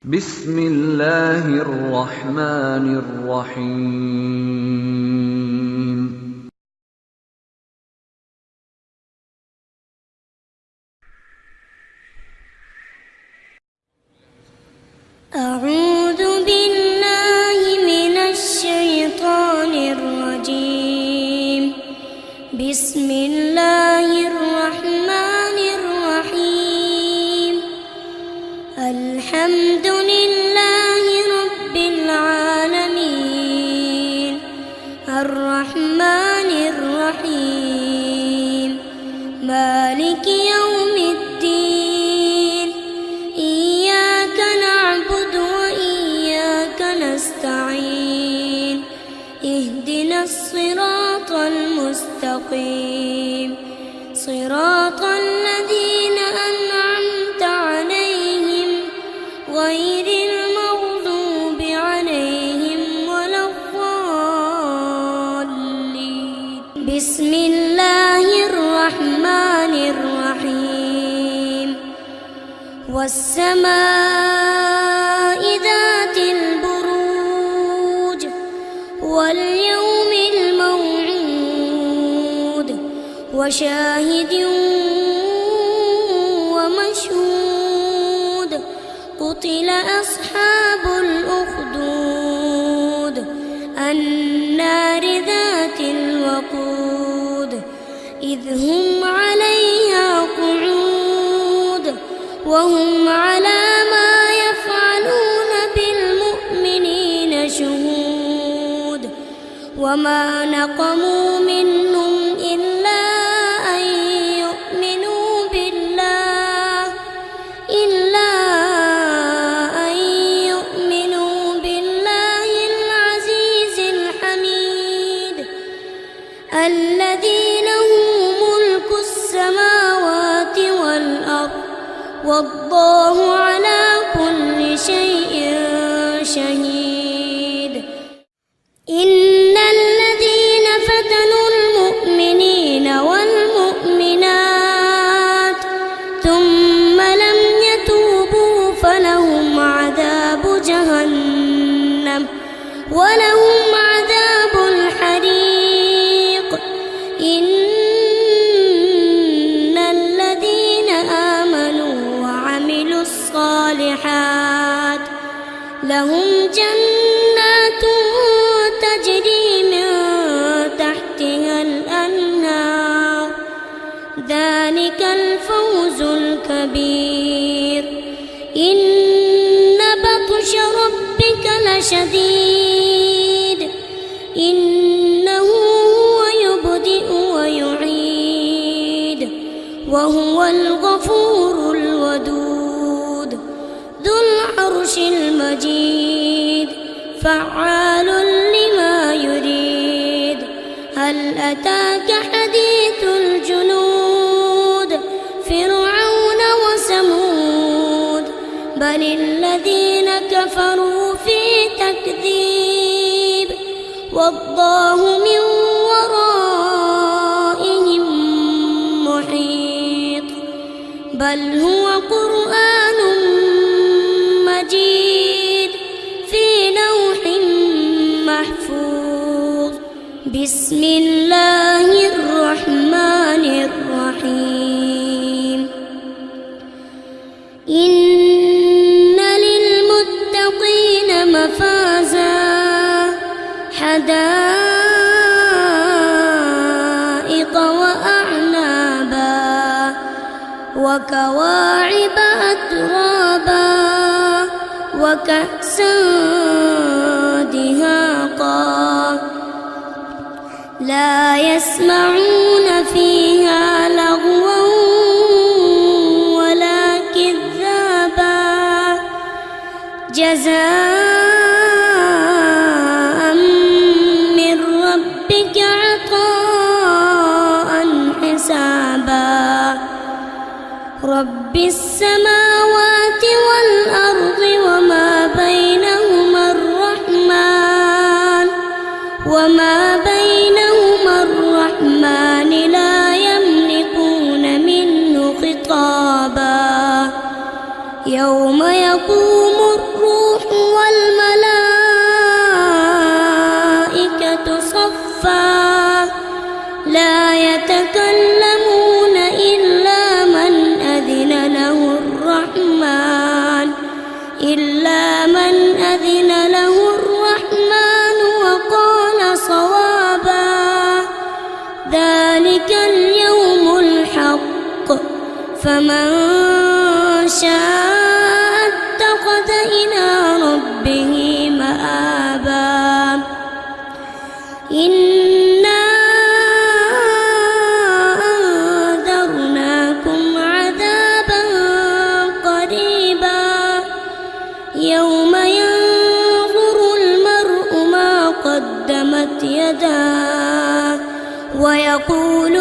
بسم الله الرحمن الرحيم. أعوذ بالله من الشيطان الرجيم. بسم الله الرحمن الرحيم. الحمد لله رب العالمين الرحمن الرحيم مالك يوم الدين. إياك نعبد وإياك نستعين. اهدنا الصراط المستقيم صراط الذين أنعمت عليهم غير المغضوب عليهم ولا الضالين. بسم الله الرحمن الرحيم. والسماء ذات البروج واليوم الموعود وشاهد ومشهود. قتل أصحاب الأخدود النار ذات الوقود إذ هم عليها قعود وهم على ما يفعلون بالمؤمنين شهود. وما نقموا منهم إلا أن يؤمنوا بالله العزيز الحميد الذي له ملك السماوات والأرض والله على كل شيء شهيد. إن الذين فتنوا المؤمنين والمؤمنات ثم لم يتوبوا فلهم عذاب جهنم ولهم عذاب الحريق. إن الذين آمنوا وعملوا الصالحات لهم جنات تجري من تحتها الأنهار ذلك الفوز الكبير. إن بطش ربك لشديد إنه هو يبدئ ويعيد وهو الغفور الودود ذو العرش المجيد فعال لما يريد. هل أتاك حديث الجنود فرعون وثمود بل الذين كفروا في تكذيب والله من ورائهم محيط. بل هو قرآن مجيد في لوح محفوظ. بسم الله الرحمن الرحيم. إن للمتقين مفازا حدائق وأعنابا وكواعب أترابا وكأسا دهاقا لا يسمعون فيها لغوا ولا كذابا جزاء من ربك عطاء حسابا. رب السماوات والأرض وما بينهما الرحمن لا يملكون منه خطابا. يوم يقوم الروح والملائكة صفا لا يتكلمون إلا من أذن له الرحمن وقال صوابا ذلك اليوم الحق فمن شاء اتخذ إلى ربه مآبا إنا أنذرناكم عذابا قريبا يوم ينظر المرء ما قدمت يداه ويقول